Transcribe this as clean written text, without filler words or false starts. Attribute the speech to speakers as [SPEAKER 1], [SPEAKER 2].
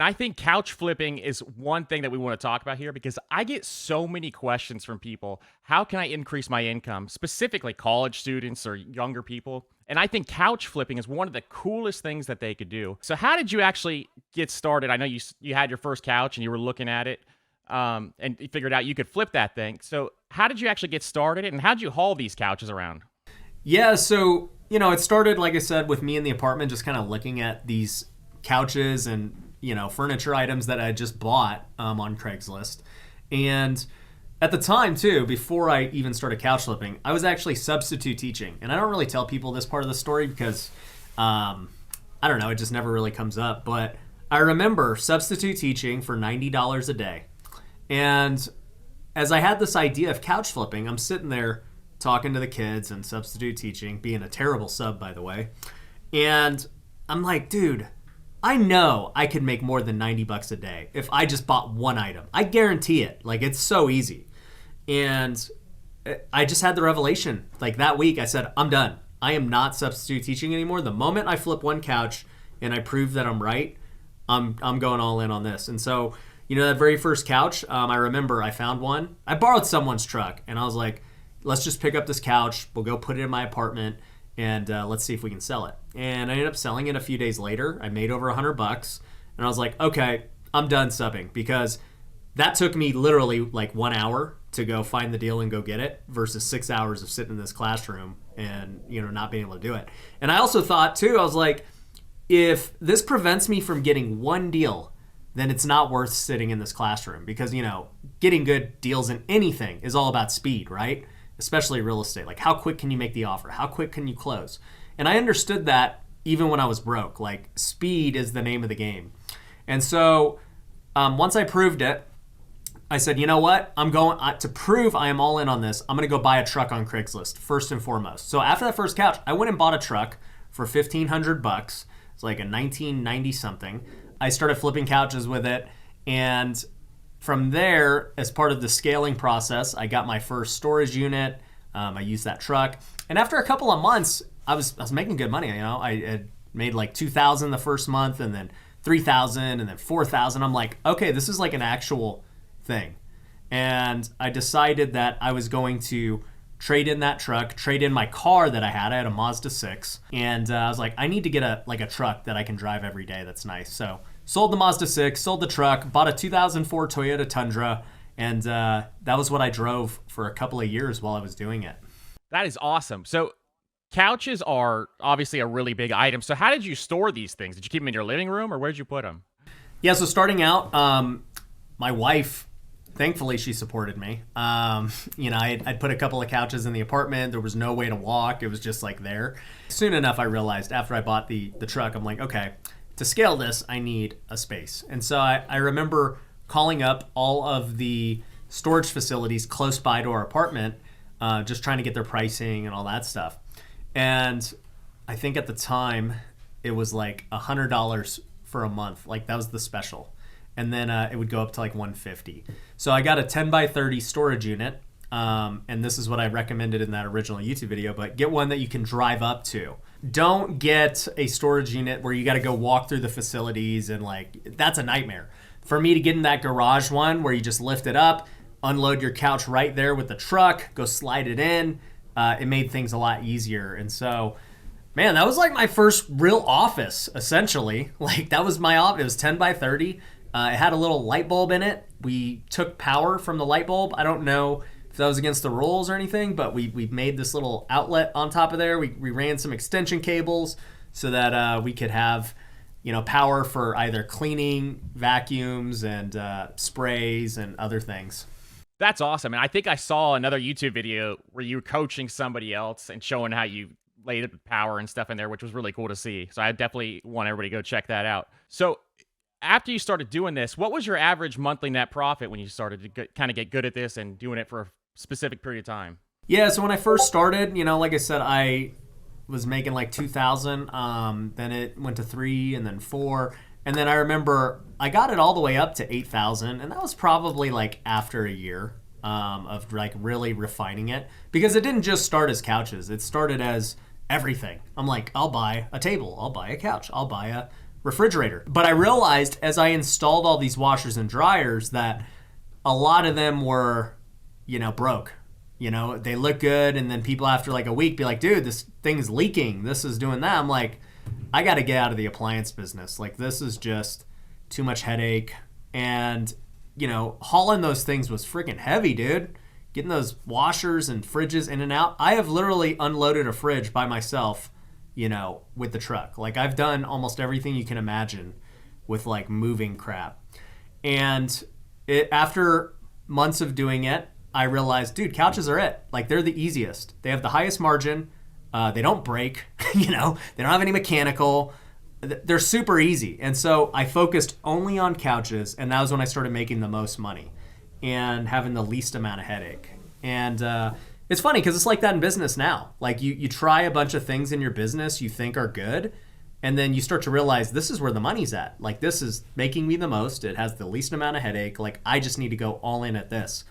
[SPEAKER 1] I think couch flipping is one thing that we want to talk about here because I get so many questions from people. How can I increase my income? Specifically, college students or younger people. And I think couch flipping is one of the coolest things that they could do. So, how did you actually get started? I know you had your first couch and you were looking at it, and you figured out you could flip that thing. So, how did you actually get started, and how did you haul these couches around?
[SPEAKER 2] Yeah, so, it started, like I said, with me in the apartment, just kind of looking at these couches and, furniture items that I just bought on Craigslist. And at the time, too, before I even started couch flipping, I was actually substitute teaching. And I don't really tell people this part of the story because, I don't know, it just never really comes up. But I remember substitute teaching for $90 a day. And as I had this idea of couch flipping, I'm sitting there talking to the kids and substitute teaching, being a terrible sub, by the way. And I'm like, dude, I know I could make more than $90 a day if I just bought one item. I guarantee it. Like, it's so easy. And I just had the revelation. Like, that week, I said, I'm done. I am not substitute teaching anymore. The moment I flip one couch and I prove that I'm right, I'm going all in on this. And so, that very first couch, I remember I found one. I borrowed someone's truck, and I was like, let's just pick up this couch. We'll go put it in my apartment, and let's see if we can sell it. And I ended up selling it a few days later. I made over $100, and I was like, okay, I'm done subbing, because that took me literally like 1 hour to go find the deal and go get it versus 6 hours of sitting in this classroom and, not being able to do it. And I also thought, too, I was like, if this prevents me from getting one deal, then it's not worth sitting in this classroom because, getting good deals in anything is all about speed, right? Especially real estate. Like, how quick can you make the offer? How quick can you close? And I understood that even when I was broke. Like, speed is the name of the game. And so once I proved it, I said, you know what? I'm going to prove I am all in on this. I'm going to go buy a truck on Craigslist first and foremost. So after that first couch, I went and bought a truck for $1,500. It's like a 1990 something. I started flipping couches with it, and from there, as part of the scaling process, I got my first storage unit. I used that truck, and after a couple of months, I was making good money. I had made like $2,000 the first month, and then $3,000, and then $4,000. I'm like, okay, this is like an actual thing, and I decided that I was going to trade in that truck, trade in my car that I had. I had a Mazda 6, and I was like, I need to get a truck that I can drive every day that's nice. So sold the Mazda 6, sold the truck, bought a 2004 Toyota Tundra, and that was what I drove for a couple of years while I was doing it.
[SPEAKER 1] That is awesome. So, couches are obviously a really big item. So, how did you store these things? Did you keep them in your living room, or where did you put them?
[SPEAKER 2] Yeah, so starting out, my wife, thankfully, she supported me. I'd put a couple of couches in the apartment. There was no way to walk. It was just like there. Soon enough, I realized after I bought the truck, I'm like, okay, to scale this, I need a space. And so I remember calling up all of the storage facilities close by to our apartment, just trying to get their pricing and all that stuff. And I think at the time, it was like $100 for a month. Like, that was the special. And then it would go up to like $150. So I got a 10 by 30 storage unit. And this is what I recommended in that original YouTube video, but get one that you can drive up to. Don't get a storage unit where you got to go walk through the facilities, and like, that's a nightmare. For me to get in that garage one where you just lift it up, unload your couch right there with the truck, go slide it in, it made things a lot easier. And so, man, that was like my first real office, essentially. Like, that was my office. It was 10 by 30. It had a little light bulb in it. We took power from the light bulb. I don't know if that was against the rules or anything, but we made this little outlet on top of there. We ran some extension cables so that we could have, power for either cleaning, vacuums, and sprays and other things.
[SPEAKER 1] That's awesome. And I think I saw another YouTube video where you were coaching somebody else and showing how you laid the power and stuff in there, which was really cool to see. So I definitely want everybody to go check that out. So after you started doing this, what was your average monthly net profit when you started to kind of get good at this and doing it for a specific period of time?
[SPEAKER 2] Yeah, so when I first started, like I said, I was making like 2,000. Then it went to 3 and then 4. And then I remember I got it all the way up to 8,000. And that was probably like after a year of like really refining it. Because it didn't just start as couches. It started as everything. I'm like, I'll buy a table. I'll buy a couch. I'll buy refrigerator. But I realized as I installed all these washers and dryers that a lot of them were, broke. They look good, and then people after like a week be like, dude, this thing's leaking. This is doing that. I'm like, I got to get out of the appliance business. Like, this is just too much headache. And, hauling those things was freaking heavy, dude. Getting those washers and fridges in and out. I have literally unloaded a fridge by myself, with the truck. Like, I've done almost everything you can imagine with like moving crap. And after months of doing it, I realized, dude, couches are it. Like, they're the easiest. They have the highest margin. They don't break. They don't have any mechanical. They're super easy. And so I focused only on couches, and that was when I started making the most money and having the least amount of headache. And it's funny because it's like that in business now. Like, you try a bunch of things in your business you think are good, and then you start to realize this is where the money's at. Like, this is making me the most. It has the least amount of headache. Like, I just need to go all in at this.